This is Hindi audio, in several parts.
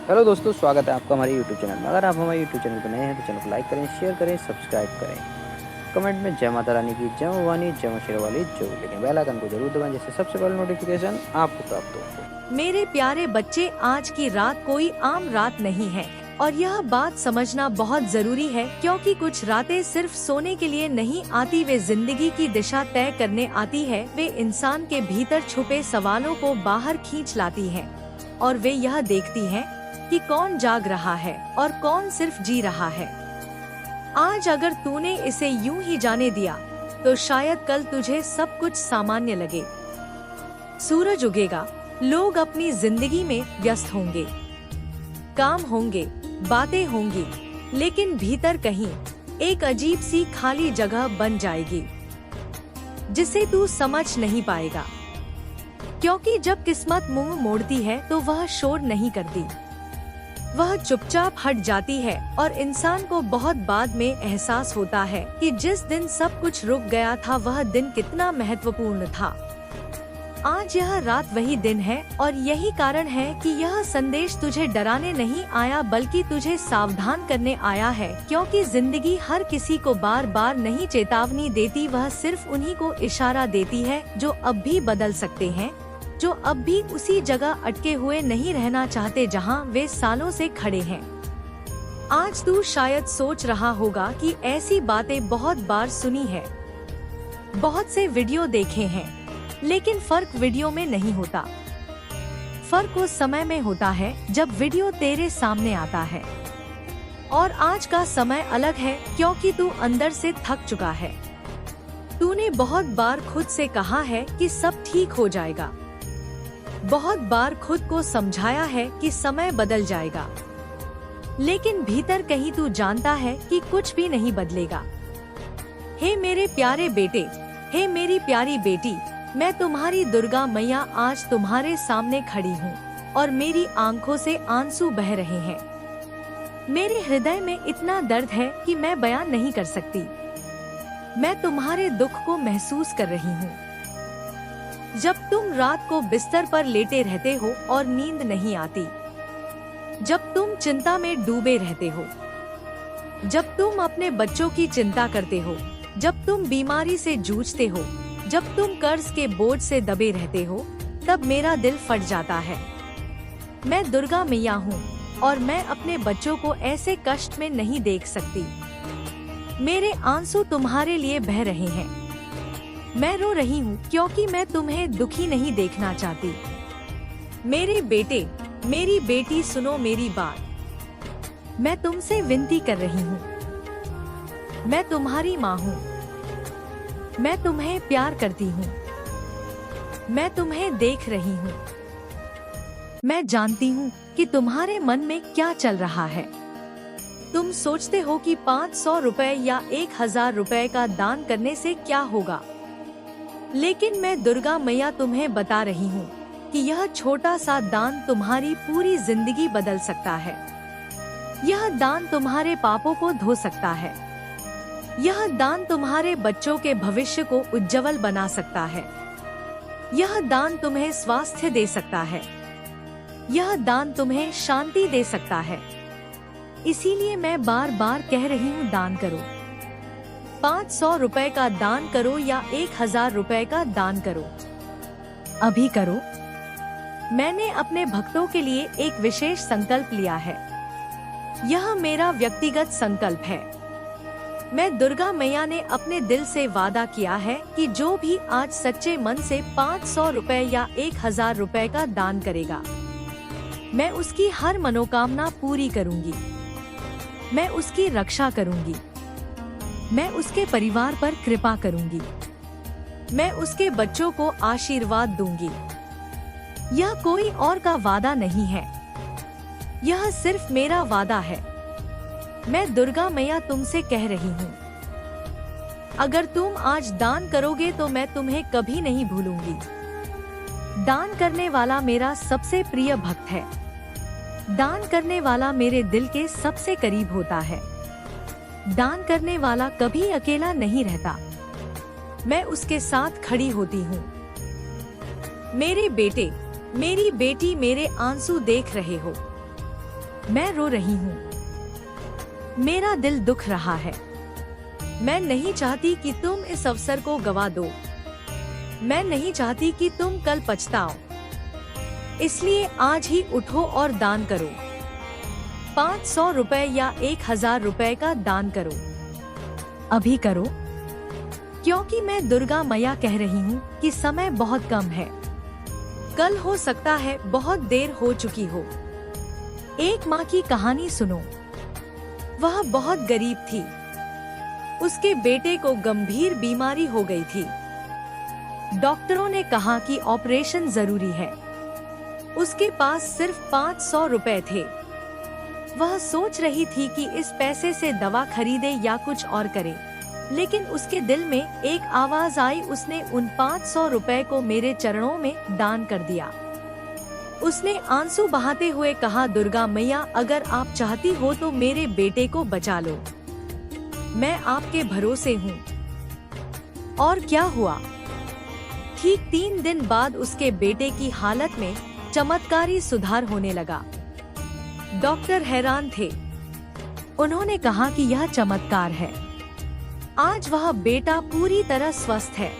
हेलो दोस्तों, स्वागत है आपका हमारे यूट्यूब चैनल में। अगर आप हमारे यूट्यूब चैनल पर नए हैं तो चैनल को लाइक करें, शेयर करें, सब्सक्राइब करें। कमेंट में जय माता रानी की, जय भवानी, जय मां शेरावाली जरूर लिखें। बेल आइकन को जरूर दबाएं जिससे सबसे पहले नोटिफिकेशन आपको प्राप्त हो। मेरे प्यारे बच्चे, आज की रात कोई आम रात नहीं है और यह बात समझना बहुत जरूरी है, क्योंकि कुछ रातें सिर्फ सोने के लिए नहीं आती, वे जिंदगी की दिशा तय करने आती है। वे इंसान के भीतर छुपे सवालों को बाहर खींच लाती है और वे यह देखती हैं कि कौन जाग रहा है और कौन सिर्फ जी रहा है। आज अगर तूने इसे यूं ही जाने दिया तो शायद कल तुझे सब कुछ सामान्य लगे। सूरज उगेगा, लोग अपनी जिंदगी में व्यस्त होंगे, काम होंगे, बातें होंगी, लेकिन भीतर कहीं एक अजीब सी खाली जगह बन जाएगी जिसे तू समझ नहीं पाएगा। क्योंकि जब किस्मत मुंह मोड़ती है तो वह शोर नहीं करती, वह चुपचाप हट जाती है और इंसान को बहुत बाद में एहसास होता है कि जिस दिन सब कुछ रुक गया था वह दिन कितना महत्वपूर्ण था। आज यह रात वही दिन है और यही कारण है कि यह संदेश तुझे डराने नहीं आया बल्कि तुझे सावधान करने आया है। क्योंकि जिंदगी हर किसी को बार बार नहीं चेतावनी देती, वह सिर्फ उन्हीं को इशारा देती है जो अब भी बदल सकते हैं, जो अब भी उसी जगह अटके हुए नहीं रहना चाहते जहां वे सालों से खड़े हैं। आज तू शायद सोच रहा होगा कि ऐसी बातें बहुत बार सुनी है, बहुत से वीडियो देखे हैं, लेकिन फर्क वीडियो में नहीं होता। फर्क उस समय में होता है जब वीडियो तेरे सामने आता है। और आज का समय अलग है क्योंकि तू अंदर से थक चुका है। तूने बहुत बार खुद से कहा है कि सब ठीक हो जाएगा, बहुत बार खुद को समझाया है कि समय बदल जाएगा, लेकिन भीतर कहीं तू जानता है कि कुछ भी नहीं बदलेगा। हे मेरे प्यारे बेटे, हे मेरी प्यारी बेटी, मैं तुम्हारी दुर्गा मैया आज तुम्हारे सामने खड़ी हूँ और मेरी आंखों से आंसू बह रहे हैं। मेरे हृदय में इतना दर्द है कि मैं बयान नहीं कर सकती। मैं तुम्हारे दुख को महसूस कर रही हूँ। जब तुम रात को बिस्तर पर लेटे रहते हो और नींद नहीं आती, जब तुम चिंता में डूबे रहते हो, जब तुम अपने बच्चों की चिंता करते हो, जब तुम बीमारी से जूझते हो, जब तुम कर्ज के बोझ से दबे रहते हो, तब मेरा दिल फट जाता है। मैं दुर्गा मैया हूँ और मैं अपने बच्चों को ऐसे कष्ट में नहीं देख सकती। मेरे आंसू तुम्हारे लिए बह रहे हैं। मैं रो रही हूँ क्योंकि मैं तुम्हें दुखी नहीं देखना चाहती। मेरे बेटे, मेरी बेटी, सुनो मेरी बात। मैं तुमसे विनती कर रही हूँ। मैं तुम्हारी माँ हूँ। मैं तुम्हें प्यार करती हूँ। मैं तुम्हें देख रही हूँ। मैं जानती हूँ कि तुम्हारे मन में क्या चल रहा है। तुम सोचते हो कि 500 रुपए या 1000 रुपए का दान करने से क्या होगा, लेकिन मैं दुर्गा मैया तुम्हें बता रही हूँ कि यह छोटा सा दान तुम्हारी पूरी जिंदगी बदल सकता है। यह दान तुम्हारे पापों को धो सकता है। यह दान तुम्हारे बच्चों के भविष्य को उज्जवल बना सकता है। यह दान तुम्हें स्वास्थ्य दे सकता है। यह दान तुम्हें शांति दे सकता है। इसीलिए मैं बार बार कह रही हूँ, दान करो। 500 रुपए का दान करो या 1000 रुपए का दान करो, अभी करो। मैंने अपने भक्तों के लिए एक विशेष संकल्प लिया है। यह मेरा व्यक्तिगत संकल्प है। मैं दुर्गा मैया ने अपने दिल से वादा किया है कि जो भी आज सच्चे मन से 500 रुपए या 1000 रुपए का दान करेगा, मैं उसकी हर मनोकामना पूरी करूंगी। मैं उसकी रक्षा करूंगी। मैं उसके परिवार पर कृपा करूंगी। मैं उसके बच्चों को आशीर्वाद दूंगी। यह कोई और का वादा नहीं है, यह सिर्फ मेरा वादा है। मैं दुर्गा मैया तुमसे कह रही हूँ, अगर तुम आज दान करोगे तो मैं तुम्हें कभी नहीं भूलूंगी। दान करने वाला मेरा सबसे प्रिय भक्त है। दान करने वाला मेरे दिल के सबसे करीब होता है। दान करने वाला कभी अकेला नहीं रहता। मैं उसके साथ खड़ी होती हूँ। मेरे बेटे, मेरी बेटी, मेरे आंसू देख रहे हो। मैं रो रही हूँ। मेरा दिल दुख रहा है। मैं नहीं चाहती कि तुम इस अवसर को गवा दो। मैं नहीं चाहती कि तुम कल पछताओ। इसलिए आज ही उठो और दान करो। 500 रुपए या 1000 रुपए का दान करो। अभी करो, क्योंकि मैं दुर्गा मैया कह रही हूँ कि समय बहुत कम है। कल हो सकता है बहुत देर हो चुकी हो। एक माँ की कहानी सुनो। वह बहुत गरीब थी। उसके बेटे को गंभीर बीमारी हो गई थी। डॉक्टरों ने कहा कि ऑपरेशन जरूरी है। उसके पास सिर्फ 500 रुपए थे। वह सोच रही थी कि इस पैसे से दवा खरीदे या कुछ और करे, लेकिन उसके दिल में एक आवाज आई। उसने उन 500 रुपए को मेरे चरणों में दान कर दिया। उसने आंसू बहाते हुए कहा, दुर्गा मैया, अगर आप चाहती हो तो मेरे बेटे को बचा लो। मैं आपके भरोसे हूँ। और क्या हुआ? ठीक 3 दिन बाद उसके बेटे की हालत में चमत्कारी सुधार होने लगा। डॉक्टर हैरान थे। उन्होंने कहा कि यह चमत्कार है। आज वह बेटा पूरी तरह स्वस्थ है।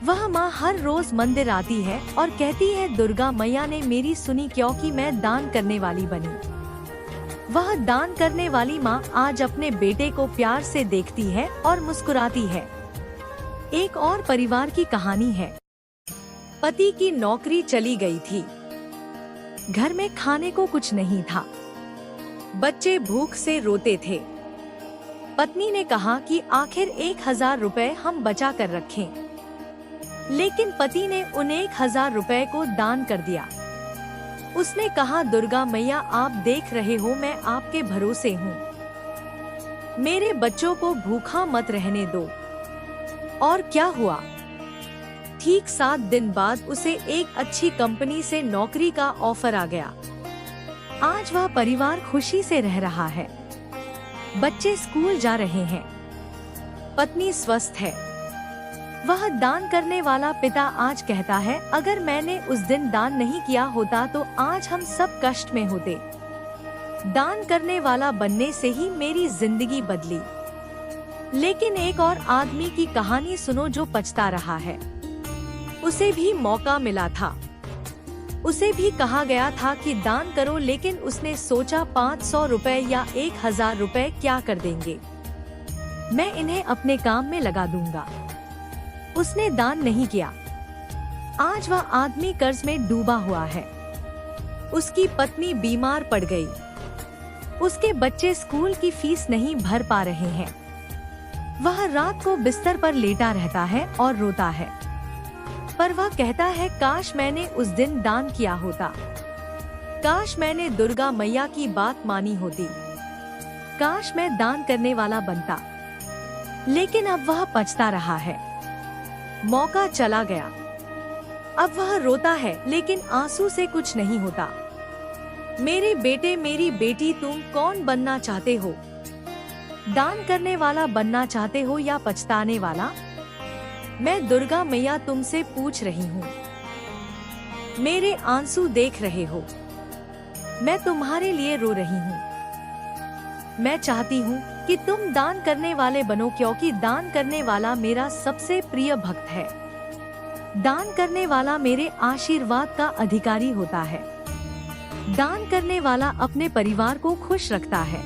वह माँ हर रोज मंदिर आती है और कहती है, दुर्गा मैया ने मेरी सुनी क्योंकि मैं दान करने वाली बनी। वह दान करने वाली माँ आज अपने बेटे को प्यार से देखती है और मुस्कुराती है। एक और परिवार की कहानी है। पति की नौकरी चली गई थी। घर में खाने को कुछ नहीं था। बच्चे भूख से रोते थे। पत्नी ने कहा कि आखिर 1000 रुपए हम बचा कर रखें। लेकिन पति ने उन 1000 रुपए को दान कर दिया। उसने कहा, दुर्गा मैया, आप देख रहे हो मैं आपके भरोसे हूँ। मेरे बच्चों को भूखा मत रहने दो। और क्या हुआ? ठीक 7 दिन बाद उसे एक अच्छी कंपनी से नौकरी का ऑफर आ गया। आज वह परिवार खुशी से रह रहा है। बच्चे स्कूल जा रहे हैं। पत्नी स्वस्थ है। वह दान करने वाला पिता आज कहता है, अगर मैंने उस दिन दान नहीं किया होता तो आज हम सब कष्ट में होते। दान करने वाला बनने से ही मेरी जिंदगी बदली। लेकिन एक और आदमी की कहानी सुनो जो पछता रहा है। उसे भी मौका मिला था। उसे भी कहा गया था कि दान करो, लेकिन उसने सोचा 500 रुपए या 1000 रुपए क्या कर देंगे, मैं इन्हें अपने काम में लगा दूंगा। उसने दान नहीं किया। आज वह आदमी कर्ज में डूबा हुआ है। उसकी पत्नी बीमार पड़ गई। उसके बच्चे स्कूल की फीस नहीं भर पा रहे हैं। वह रात को बिस्तर पर लेटा रहता है और रोता है। पर वह कहता है, काश मैंने उस दिन दान किया होता। काश मैंने दुर्गा मैया की बात मानी होती। काश मैं दान करने वाला बनता। लेकिन अब वह पछता रहा है। मौका चला गया। अब वह रोता है, लेकिन आंसू से कुछ नहीं होता। मेरे बेटे, मेरी बेटी, तुम कौन बनना चाहते हो? दान करने वाला बनना चाहते हो या पछताने वाला? मैं दुर्गा मैया तुमसे पूछ रही हूँ। मेरे आंसू देख रहे हो। मैं तुम्हारे लिए रो रही हूँ। मैं चाहती हूँ कि तुम दान करने वाले बनो, क्योंकि दान करने वाला मेरा सबसे प्रिय भक्त है। दान करने वाला मेरे आशीर्वाद का अधिकारी होता है। दान करने वाला अपने परिवार को खुश रखता है।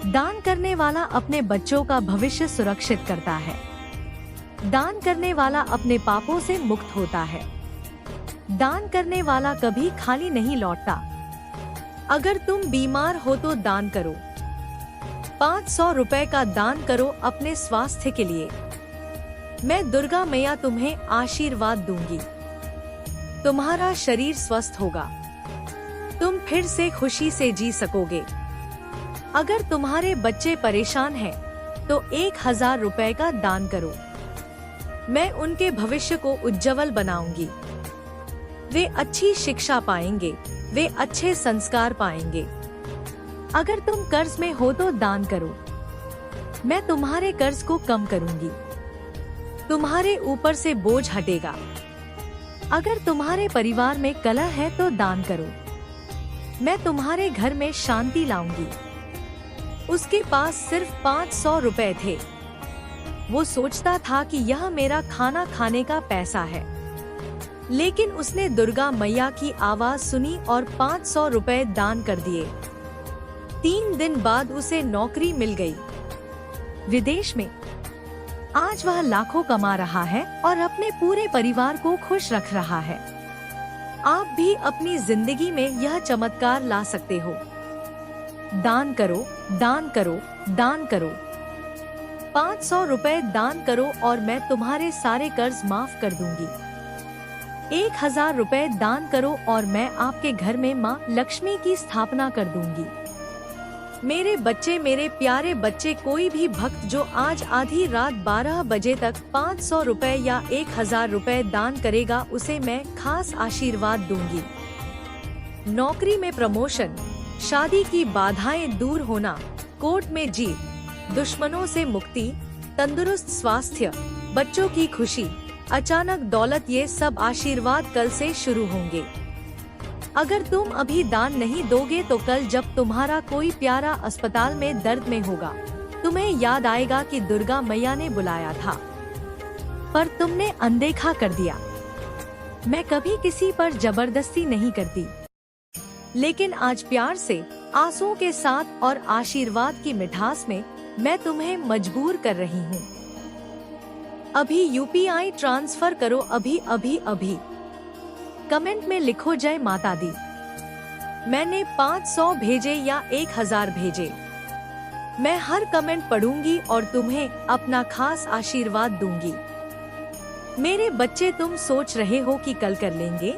दान करने वाला अपने बच्चों का भविष्य सुरक्षित करता है। दान करने वाला अपने पापों से मुक्त होता है। दान करने वाला कभी खाली नहीं लौटता। अगर तुम बीमार हो तो दान करो। 500 रुपए का दान करो अपने स्वास्थ्य के लिए। मैं दुर्गा मैया तुम्हें आशीर्वाद दूंगी। तुम्हारा शरीर स्वस्थ होगा। तुम फिर से खुशी से जी सकोगे। अगर तुम्हारे बच्चे परेशान हैं, तो 1000 रुपए का दान करो। मैं उनके भविष्य को उज्जवल बनाऊंगी। वे अच्छी शिक्षा पाएंगे। वे अच्छे संस्कार पाएंगे। अगर तुम कर्ज में हो तो दान करो। मैं तुम्हारे कर्ज को कम करूंगी। तुम्हारे ऊपर से बोझ हटेगा। अगर तुम्हारे परिवार में कलह है तो दान करो। मैं तुम्हारे घर में शांति लाऊंगी। उसके पास सिर्फ 500 रुपए थे। वो सोचता था कि यह मेरा खाना खाने का पैसा है, लेकिन उसने दुर्गा मैया की आवाज सुनी और 500 रुपए दान कर दिए। 3 दिन बाद उसे नौकरी मिल गई विदेश में। आज वह लाखों कमा रहा है और अपने पूरे परिवार को खुश रख रहा है। आप भी अपनी जिंदगी में यह चमत्कार ला सकते हो। दान करो, दान करो, दान करो। 500 रुपए दान करो और मैं तुम्हारे सारे कर्ज माफ कर दूंगी। 1000 रुपए दान करो और मैं आपके घर में माँ लक्ष्मी की स्थापना कर दूंगी। मेरे बच्चे, मेरे प्यारे बच्चे, कोई भी भक्त जो आज आधी रात 12 बजे तक 500 रुपए या 1000 रुपए दान करेगा, उसे मैं खास आशीर्वाद दूंगी। नौकरी में प्रमोशन, शादी की बाधाएं दूर होना, कोर्ट में जीत, दुश्मनों से मुक्ति, तंदुरुस्त स्वास्थ्य, बच्चों की खुशी, अचानक दौलत, ये सब आशीर्वाद कल से शुरू होंगे। अगर तुम अभी दान नहीं दोगे तो कल जब तुम्हारा कोई प्यारा अस्पताल में दर्द में होगा, तुम्हें याद आएगा कि दुर्गा मैया ने बुलाया था, पर तुमने अनदेखा कर दिया। मैं कभी किसी पर जबरदस्ती नहीं करती, लेकिन आज प्यार से, आंसुओं के साथ और आशीर्वाद की मिठास में मैं तुम्हें मजबूर कर रही हूँ। अभी यूपीआई ट्रांसफर करो, अभी अभी अभी। कमेंट में लिखो जय माता दी। मैंने 500 भेजे या 1000 भेजे, मैं हर कमेंट पढ़ूंगी और तुम्हें अपना खास आशीर्वाद दूंगी। मेरे बच्चे, तुम सोच रहे हो कि कल कर लेंगे?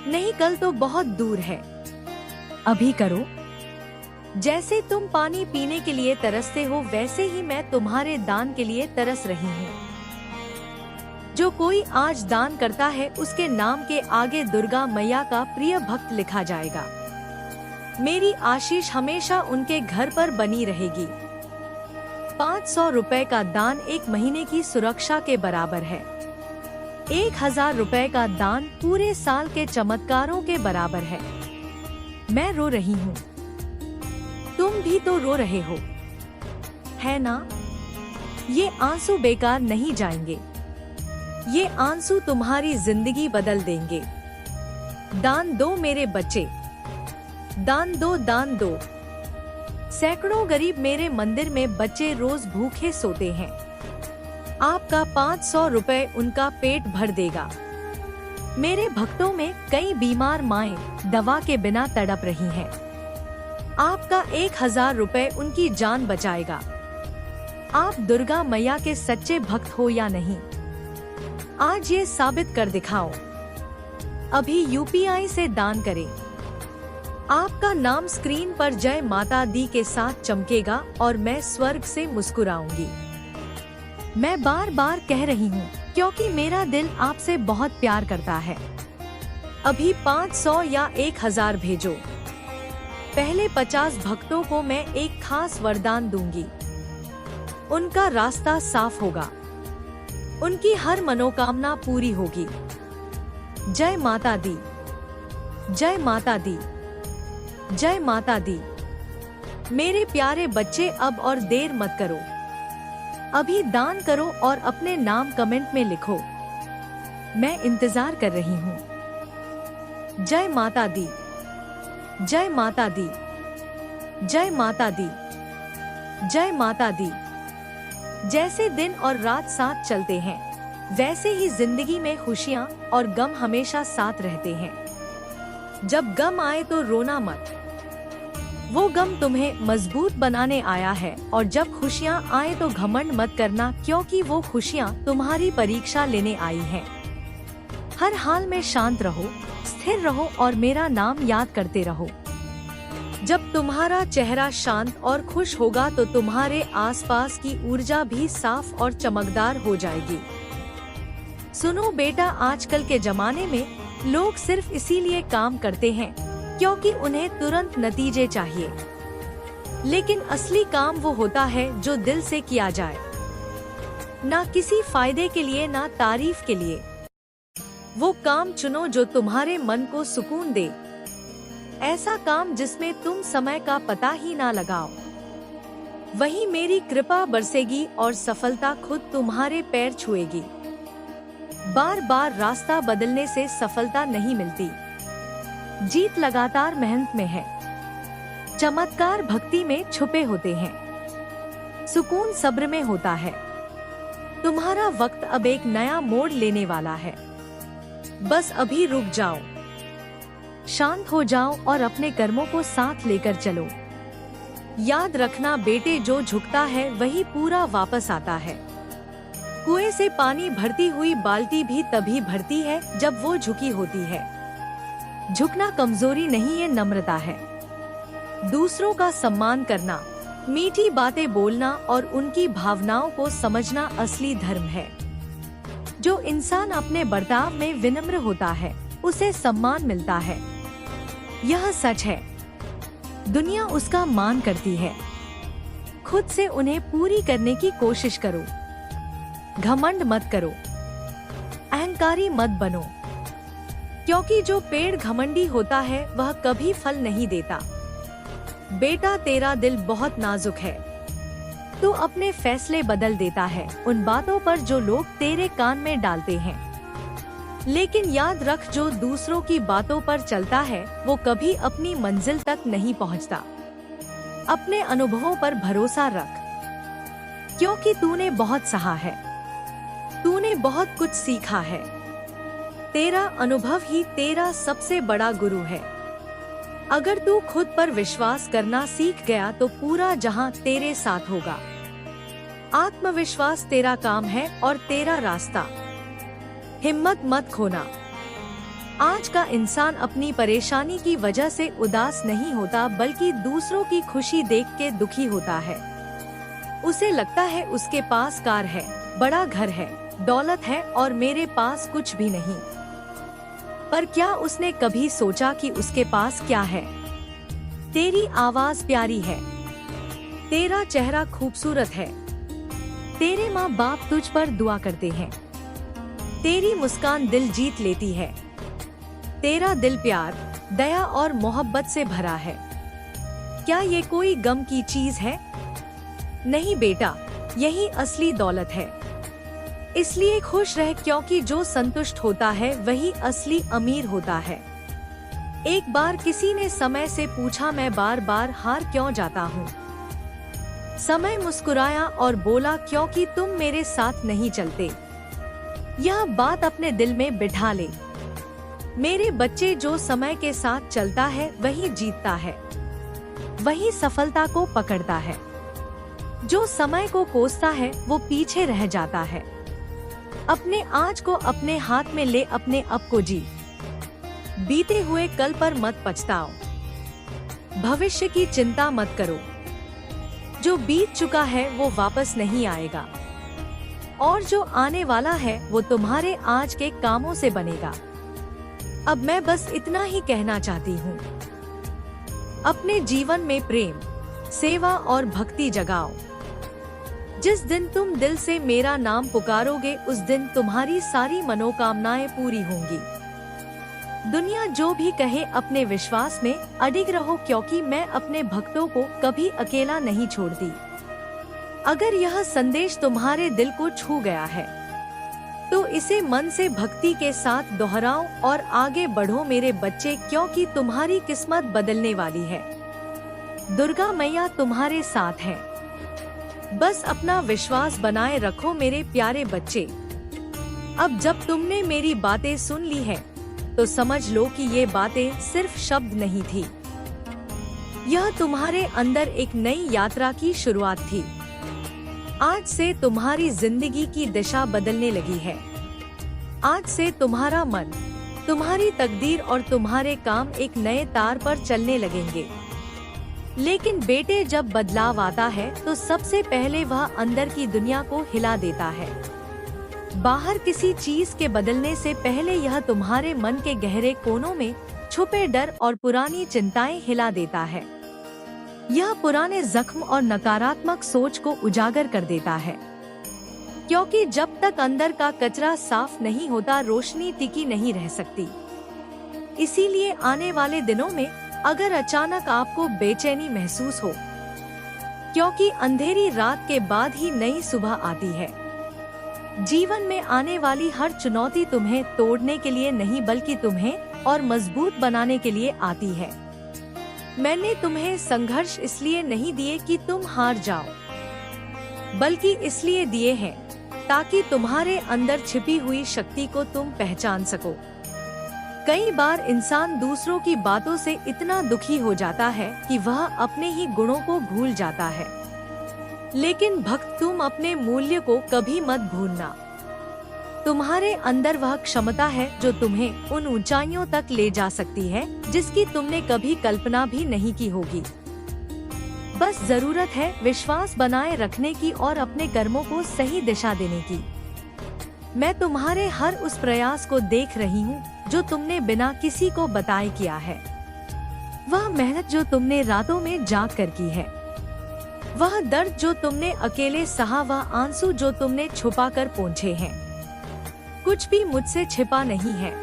नहीं, कल तो बहुत दूर है, अभी करो। जैसे तुम पानी पीने के लिए तरसते हो, वैसे ही मैं तुम्हारे दान के लिए तरस रही हूँ। जो कोई आज दान करता है, उसके नाम के आगे दुर्गा मैया का प्रिय भक्त लिखा जाएगा। मेरी आशीष हमेशा उनके घर पर बनी रहेगी। 500 रुपए का दान 1 महीने की सुरक्षा के बराबर है। 1000 रुपए का दान पूरे साल के चमत्कारों के बराबर है। मैं रो रही हूँ, तुम भी तो रो रहे हो, है ना? ये आंसू बेकार नहीं जाएंगे, ये आंसू तुम्हारी जिंदगी बदल देंगे। दान दो मेरे बच्चे, दान दो, दान दो। सैकड़ों गरीब मेरे मंदिर में बच्चे रोज भूखे सोते हैं। आपका 500 रुपए उनका पेट भर देगा। मेरे भक्तों में कई बीमार माएं दवा के बिना तड़प रही हैं। आपका 1000 रुपए उनकी जान बचाएगा। आप दुर्गा मैया के सच्चे भक्त हो या नहीं, आज ये साबित कर दिखाओ। अभी यूपीआई से दान करें। आपका नाम स्क्रीन पर जय माता दी के साथ चमकेगा और मैं स्वर्ग से मुस्कुराऊंगी। मैं बार बार कह रही हूँ, क्योंकि मेरा दिल आपसे बहुत प्यार करता है। अभी 500 या 1000 भेजो। पहले 50 भक्तों को मैं एक खास वरदान दूंगी। उनका रास्ता साफ होगा, उनकी हर मनोकामना पूरी होगी। जय माता दी, जय माता दी, जय माता दी। मेरे प्यारे बच्चे, अब और देर मत करो, अभी दान करो और अपने नाम कमेंट में लिखो। मैं इंतजार कर रही हूँ। जय माता दी, जय माता दी, जय माता दी, जय माता दी। जैसे दिन और रात साथ चलते हैं, वैसे ही जिंदगी में खुशियाँ और गम हमेशा साथ रहते हैं। जब गम आए तो रोना मत, वो गम तुम्हें मजबूत बनाने आया है। और जब खुशियाँ आए तो घमंड मत करना, क्योंकि वो खुशियाँ तुम्हारी परीक्षा लेने आई हैं। हर हाल में शांत रहो, स्थिर रहो और मेरा नाम याद करते रहो। जब तुम्हारा चेहरा शांत और खुश होगा तो तुम्हारे आसपास की ऊर्जा भी साफ और चमकदार हो जाएगी। सुनो बेटा, आजकल के जमाने में लोग सिर्फ इसीलिए काम करते हैं क्योंकि उन्हें तुरंत नतीजे चाहिए, लेकिन असली काम वो होता है जो दिल से किया जाए, ना किसी फायदे के लिए, ना तारीफ के लिए। वो काम चुनो जो तुम्हारे मन को सुकून दे। ऐसा काम जिसमें तुम समय का पता ही ना लगाओ। वहीं मेरी कृपा बरसेगी और सफलता खुद तुम्हारे पैर छुएगी। बार बार रास्ता बदलने से सफलता नहीं मिलती, जीत लगातार मेहनत में है। चमत्कार भक्ति में छुपे होते हैं, सुकून सब्र में होता है। तुम्हारा वक्त अब एक नया मोड़ लेने वाला है। बस अभी रुक जाओ, शांत हो जाओ और अपने कर्मों को साथ लेकर चलो। याद रखना बेटे, जो झुकता है वही पूरा वापस आता है। कुएं से पानी भरती हुई बाल्टी भी तभी भरती है जब वो झुकी होती है। झुकना कमजोरी नहीं, ये नम्रता है। दूसरों का सम्मान करना, मीठी बातें बोलना और उनकी भावनाओं को समझना असली धर्म है। जो इंसान अपने बर्ताव में विनम्र होता है, उसे सम्मान मिलता है। यह सच है, दुनिया उसका मान करती है। खुद से उन्हें पूरी करने की कोशिश करो। घमंड मत करो, अहंकारी मत बनो, क्योंकि जो पेड़ घमंडी होता है वह कभी फल नहीं देता। बेटा, तेरा दिल बहुत नाजुक है, तू अपने फैसले बदल देता है उन बातों पर जो लोग तेरे कान में डालते हैं। लेकिन याद रख, जो दूसरों की बातों पर चलता है वो कभी अपनी मंजिल तक नहीं पहुंचता। अपने अनुभवों पर भरोसा रख, क्योंकि तूने बहुत सहा है, तूने बहुत कुछ सीखा है। तेरा अनुभव ही तेरा सबसे बड़ा गुरु है। अगर तू खुद पर विश्वास करना सीख गया तो पूरा जहां तेरे साथ होगा। आत्मविश्वास तेरा काम है और तेरा रास्ता। हिम्मत मत खोना। आज का इंसान अपनी परेशानी की वजह से उदास नहीं होता, बल्कि दूसरों की खुशी देख के दुखी होता है। उसे लगता है उसके पास कार है, बड़ा घर है, दौलत है और मेरे पास कुछ भी नहीं। पर क्या उसने कभी सोचा कि उसके पास क्या है? तेरी आवाज प्यारी है, तेरा चेहरा खूबसूरत है, तेरे माँ बाप तुझ पर दुआ करते हैं, तेरी मुस्कान दिल जीत लेती है, तेरा दिल प्यार, दया और मोहब्बत से भरा है। क्या ये कोई गम की चीज है? नहीं बेटा, यही असली दौलत है। इसलिए खुश रह, क्योंकि जो संतुष्ट होता है वही असली अमीर होता है। एक बार किसी ने समय से पूछा, मैं बार बार हार क्यों जाता हूँ? समय मुस्कुराया और बोला, क्योंकि तुम मेरे साथ नहीं चलते। यह बात अपने दिल में बिठा ले। मेरे बच्चे, जो समय के साथ चलता है वही जीतता है, वही सफलता को पकड़ता है। जो समय को कोसता है वो पीछे रह जाता है। अपने आज को अपने हाथ में ले, अपने अब को जी। बीते हुए कल पर मत पछताओ, भविष्य की चिंता मत करो। जो बीत चुका है वो वापस नहीं आएगा, और जो आने वाला है वो तुम्हारे आज के कामों से बनेगा। अब मैं बस इतना ही कहना चाहती हूँ, अपने जीवन में प्रेम, सेवा और भक्ति जगाओ। जिस दिन तुम दिल से मेरा नाम पुकारोगे, उस दिन तुम्हारी सारी मनोकामनाएं पूरी होंगी। दुनिया जो भी कहे, अपने विश्वास में अडिग रहो, क्योंकि मैं अपने भक्तों को कभी अकेला नहीं छोड़ती। अगर यह संदेश तुम्हारे दिल को छू गया है तो इसे मन से भक्ति के साथ दोहराओ और आगे बढ़ो मेरे बच्चे, क्योंकि तुम्हारी किस्मत बदलने वाली है। दुर्गा मैया तुम्हारे साथ है। बस अपना विश्वास बनाए रखो मेरे प्यारे बच्चे। अब जब तुमने मेरी बातें सुन ली है तो समझ लो कि ये बातें सिर्फ शब्द नहीं थी। यह तुम्हारे अंदर एक नई यात्रा की शुरुआत थी। आज से तुम्हारी जिंदगी की दिशा बदलने लगी है। आज से तुम्हारा मन, तुम्हारी तकदीर और तुम्हारे काम एक नए तार पर चलने लगेंगे। लेकिन बेटे, जब बदलाव आता है तो सबसे पहले वह अंदर की दुनिया को हिला देता है। बाहर किसी चीज के बदलने से पहले यह तुम्हारे मन के गहरे कोनों में छुपे डर और पुरानी चिंताएं हिला देता है। यह पुराने जख्म और नकारात्मक सोच को उजागर कर देता है, क्योंकि जब तक अंदर का कचरा साफ नहीं होता, रोशनी टिकी नहीं रह सकती। इसीलिए आने वाले दिनों में अगर अचानक आपको बेचैनी महसूस हो, क्योंकि अंधेरी रात के बाद ही नई सुबह आती है। जीवन में आने वाली हर चुनौती तुम्हें तोड़ने के लिए नहीं बल्कि तुम्हें और मजबूत बनाने के लिए आती है। मैंने तुम्हें संघर्ष इसलिए नहीं दिए कि तुम हार जाओ, बल्कि इसलिए दिए हैं ताकि तुम्हारे अंदर छिपी हुई शक्ति को तुम पहचान सको। कई बार इंसान दूसरों की बातों से इतना दुखी हो जाता है कि वह अपने ही गुणों को भूल जाता है, लेकिन भक्त तुम अपने मूल्य को कभी मत भूलना। तुम्हारे अंदर वह क्षमता है जो तुम्हें उन ऊंचाइयों तक ले जा सकती है जिसकी तुमने कभी कल्पना भी नहीं की होगी। बस जरूरत है विश्वास बनाए रखने की और अपने कर्मों को सही दिशा देने की। मैं तुम्हारे हर उस प्रयास को देख रही हूँ जो तुमने बिना किसी को बताए किया है। वह मेहनत जो तुमने रातों में जाग कर की है, वह दर्द जो तुमने अकेले सहा, वह आंसू जो तुमने छुपा कर पोंछे हैं। कुछ भी मुझसे छिपा नहीं है।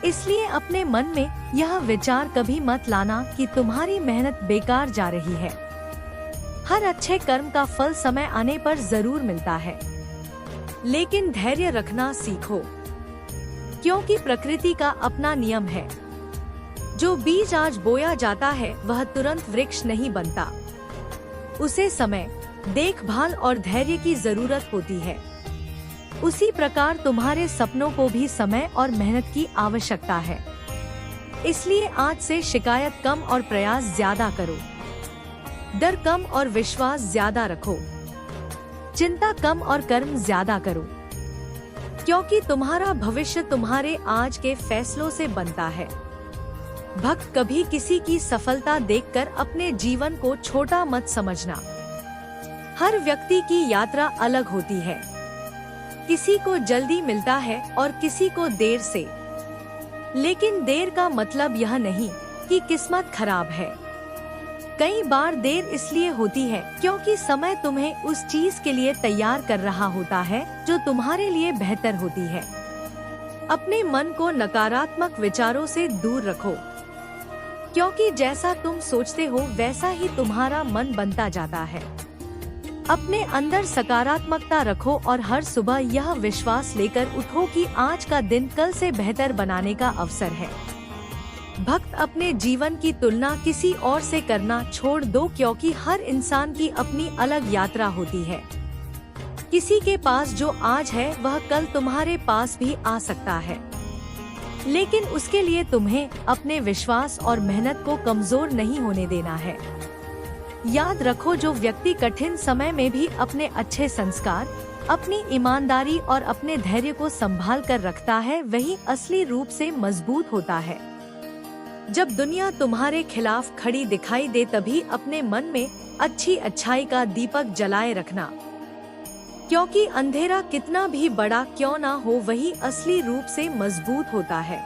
इसलिए अपने मन में यह विचार कभी मत लाना कि तुम्हारी मेहनत बेकार जा रही है। हर अच्छे कर्म का फल समय आने पर जरूर मिलता है, लेकिन धैर्य रखना सीखो, क्योंकि प्रकृति का अपना नियम है। जो बीज आज बोया जाता है वह तुरंत वृक्ष नहीं बनता। उसे समय, देखभाल और धैर्य की जरूरत होती है। उसी प्रकार तुम्हारे सपनों को भी समय और मेहनत की आवश्यकता है। इसलिए आज से शिकायत कम और प्रयास ज्यादा करो। डर कम और विश्वास ज्यादा रखो। चिंता कम और कर्म ज्यादा करो, क्योंकि तुम्हारा भविष्य तुम्हारे आज के फैसलों से बनता है। भक्त कभी किसी की सफलता देखकर अपने जीवन को छोटा मत समझना। हर व्यक्ति की यात्रा अलग होती है। किसी को जल्दी मिलता है और किसी को देर से, लेकिन देर का मतलब यह नहीं कि किस्मत खराब है। कई बार देर इसलिए होती है क्योंकि समय तुम्हें उस चीज के लिए तैयार कर रहा होता है जो तुम्हारे लिए बेहतर होती है। अपने मन को नकारात्मक विचारों से दूर रखो, क्योंकि जैसा तुम सोचते हो वैसा ही तुम्हारा मन बनता जाता है। अपने अंदर सकारात्मकता रखो और हर सुबह यह विश्वास लेकर उठो कि आज का दिन कल से बेहतर बनाने का अवसर है। भक्त अपने जीवन की तुलना किसी और से करना छोड़ दो, क्योंकि हर इंसान की अपनी अलग यात्रा होती है। किसी के पास जो आज है वह कल तुम्हारे पास भी आ सकता है, लेकिन उसके लिए तुम्हें अपने विश्वास और मेहनत को कमजोर नहीं होने देना है। याद रखो, जो व्यक्ति कठिन समय में भी अपने अच्छे संस्कार, अपनी ईमानदारी और अपने धैर्य को संभाल कर रखता है, वही असली रूप से मजबूत होता है। जब दुनिया तुम्हारे खिलाफ खड़ी दिखाई दे तभी अपने मन में अच्छाई का दीपक जलाए रखना, क्योंकि अंधेरा कितना भी बड़ा क्यों ना हो वही असली रूप से मजबूत होता है।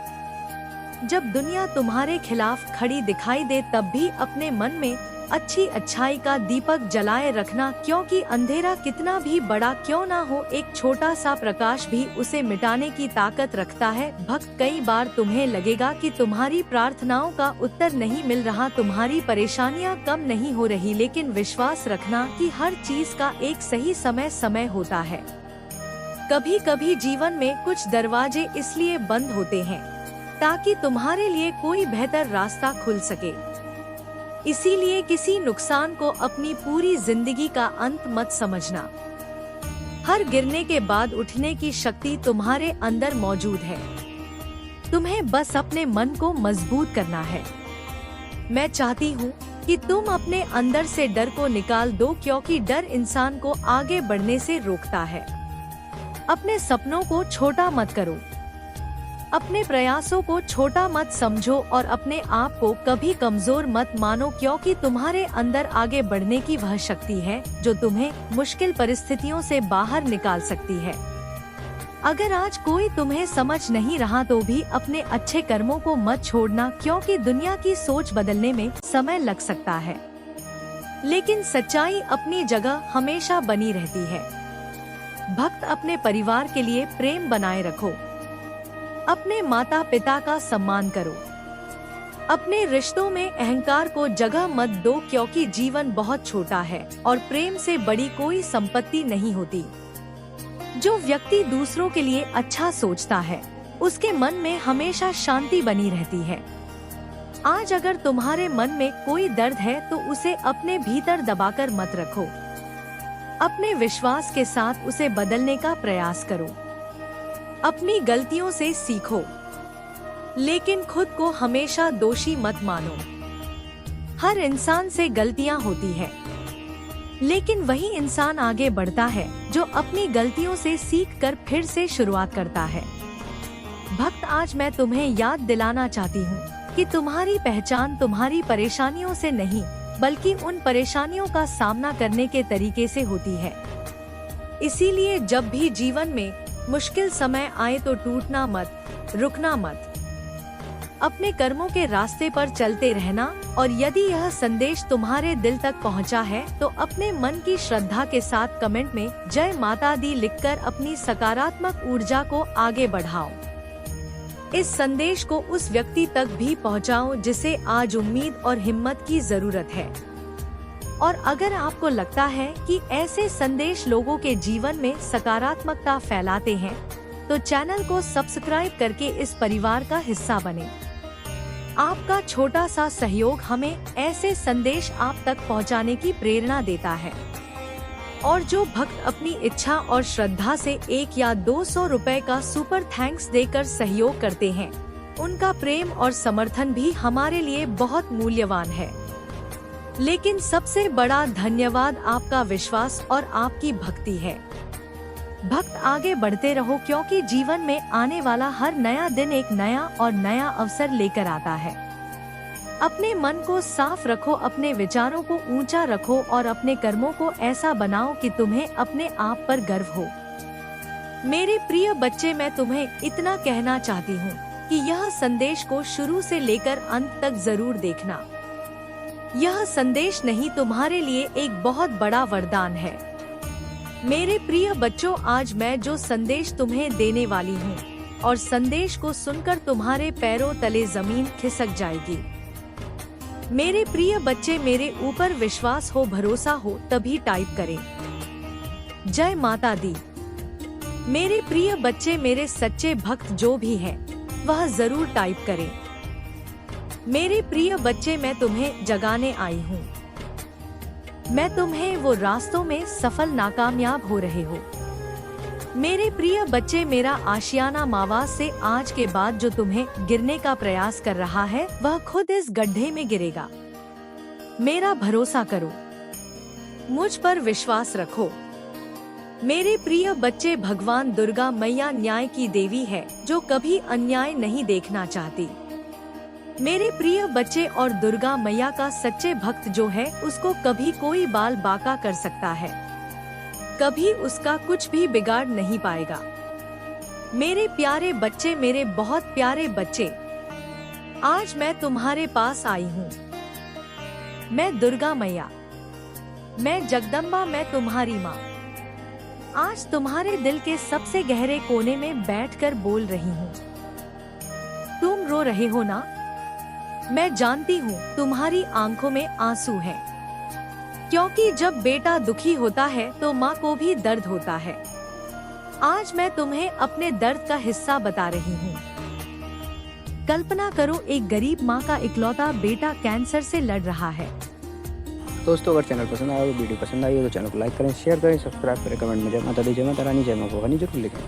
जब दुनिया तुम्हारे खिलाफ खड़ी दिखाई दे तब भी अपने मन में अच्छाई का दीपक जलाए रखना, क्योंकि अंधेरा कितना भी बड़ा क्यों ना हो एक छोटा सा प्रकाश भी उसे मिटाने की ताकत रखता है। भक्त, कई बार तुम्हें लगेगा कि तुम्हारी प्रार्थनाओं का उत्तर नहीं मिल रहा, तुम्हारी परेशानियां कम नहीं हो रही, लेकिन विश्वास रखना कि हर चीज का एक सही समय होता है। कभी कभी जीवन में कुछ दरवाजे इसलिए बंद होते हैं ताकि तुम्हारे लिए कोई बेहतर रास्ता खुल सके। इसीलिए किसी नुकसान को अपनी पूरी जिंदगी का अंत मत समझना। हर गिरने के बाद उठने की शक्ति तुम्हारे अंदर मौजूद है। तुम्हें बस अपने मन को मजबूत करना है। मैं चाहती हूँ कि तुम अपने अंदर से डर को निकाल दो, क्योंकि डर इंसान को आगे बढ़ने से रोकता है। अपने सपनों को छोटा मत करो, अपने प्रयासों को छोटा मत समझो और अपने आप को कभी कमजोर मत मानो, क्योंकि तुम्हारे अंदर आगे बढ़ने की वह शक्ति है जो तुम्हें मुश्किल परिस्थितियों से बाहर निकाल सकती है। अगर आज कोई तुम्हें समझ नहीं रहा तो भी अपने अच्छे कर्मों को मत छोड़ना, क्योंकि दुनिया की सोच बदलने में समय लग सकता है, लेकिन सच्चाई अपनी जगह हमेशा बनी रहती है। भक्त, अपने परिवार के लिए प्रेम बनाए रखो, अपने माता पिता का सम्मान करो, अपने रिश्तों में अहंकार को जगह मत दो, क्योंकि जीवन बहुत छोटा है और प्रेम से बड़ी कोई संपत्ति नहीं होती। जो व्यक्ति दूसरों के लिए अच्छा सोचता है, उसके मन में हमेशा शांति बनी रहती है। आज अगर तुम्हारे मन में कोई दर्द है तो उसे अपने भीतर दबाकर मत रखो। अपने विश्वास के साथ उसे बदलने का प्रयास करो। अपनी गलतियों से सीखो, लेकिन खुद को हमेशा दोषी मत मानो। हर इंसान से गलतियां होती है, लेकिन वही इंसान आगे बढ़ता है जो अपनी गलतियों से सीखकर फिर से शुरुआत करता है। भक्त, आज मैं तुम्हें याद दिलाना चाहती हूँ कि तुम्हारी पहचान तुम्हारी परेशानियों से नहीं, बल्कि उन परेशानियों का सामना करने के तरीके से होती है। इसीलिए जब भी जीवन में मुश्किल समय आए तो टूटना मत, रुकना मत। अपने कर्मों के रास्ते पर चलते रहना। और यदि यह संदेश तुम्हारे दिल तक पहुंचा है तो अपने मन की श्रद्धा के साथ कमेंट में जय माता दी लिखकर अपनी सकारात्मक ऊर्जा को आगे बढ़ाओ। इस संदेश को उस व्यक्ति तक भी पहुंचाओ जिसे आज उम्मीद और हिम्मत की जरूरत है। और अगर आपको लगता है कि ऐसे संदेश लोगों के जीवन में सकारात्मकता फैलाते हैं, तो चैनल को सब्सक्राइब करके इस परिवार का हिस्सा बने। आपका छोटा सा सहयोग हमें ऐसे संदेश आप तक पहुंचाने की प्रेरणा देता है। और जो भक्त अपनी इच्छा और श्रद्धा से 1 या 200 रुपए का सुपर थैंक्स देकर सहयोग करते हैं, उनका प्रेम और समर्थन भी हमारे लिए बहुत मूल्यवान है। लेकिन सबसे बड़ा धन्यवाद आपका विश्वास और आपकी भक्ति है। भक्त, आगे बढ़ते रहो, क्योंकि जीवन में आने वाला हर नया दिन एक नया और नया अवसर लेकर आता है। अपने मन को साफ रखो, अपने विचारों को ऊंचा रखो और अपने कर्मों को ऐसा बनाओ कि तुम्हें अपने आप पर गर्व हो। मेरे प्रिय बच्चे, मैं तुम्हें इतना कहना चाहती हूँ कि यह संदेश को शुरू से लेकर अंत तक जरूर देखना। यह संदेश नहीं, तुम्हारे लिए एक बहुत बड़ा वरदान है। मेरे प्रिय बच्चों, आज मैं जो संदेश तुम्हें देने वाली हूँ, और संदेश को सुनकर तुम्हारे पैरों तले जमीन खिसक जाएगी। मेरे प्रिय बच्चे, मेरे ऊपर विश्वास हो, भरोसा हो, तभी टाइप करें जय माता दी। मेरे प्रिय बच्चे, मेरे सच्चे भक्त जो भी है वह जरूर टाइप करें। मेरे प्रिय बच्चे, मैं तुम्हें जगाने आई हूँ। मैं तुम्हें वो रास्तों में सफल नाकामयाब हो रहे हो। मेरे प्रिय बच्चे, मेरा आशियाना मावास से आज के बाद जो तुम्हें गिरने का प्रयास कर रहा है, वह खुद इस गड्ढे में गिरेगा। मेरा भरोसा करो, मुझ पर विश्वास रखो। मेरे प्रिय बच्चे, भगवान दुर्गा मैया न्याय की देवी है, जो कभी अन्याय नहीं देखना चाहती। मेरे प्रिय बच्चे, और दुर्गा मैया का सच्चे भक्त जो है, उसको कभी कोई बाल बांका कर सकता है, कभी उसका कुछ भी बिगाड़ नहीं पाएगा। मेरे प्यारे बच्चे, मेरे बहुत प्यारे बच्चे, आज मैं तुम्हारे पास आई हूँ। मैं दुर्गा मैया, मैं जगदम्बा, मैं तुम्हारी माँ आज तुम्हारे दिल के सबसे गहरे कोने में बैठकर बोल रही हूँ। तुम रो रहे हो ना? मैं जानती हूँ तुम्हारी आंखों में आंसू हैं, क्योंकि जब बेटा दुखी होता है तो माँ को भी दर्द होता है। आज मैं तुम्हें अपने दर्द का हिस्सा बता रही हूँ। कल्पना करो, एक गरीब माँ का इकलौता बेटा कैंसर से लड़ रहा है। दोस्तों, अगर चैनल पसंद आया, वीडियो पसंद आई हो तो चैनल को लाइक करें, शेयर करें, सब्सक्राइब करें, कमेंट में जय माता दी, जय माता रानी, जय माँ भवानी जरूर लिखें।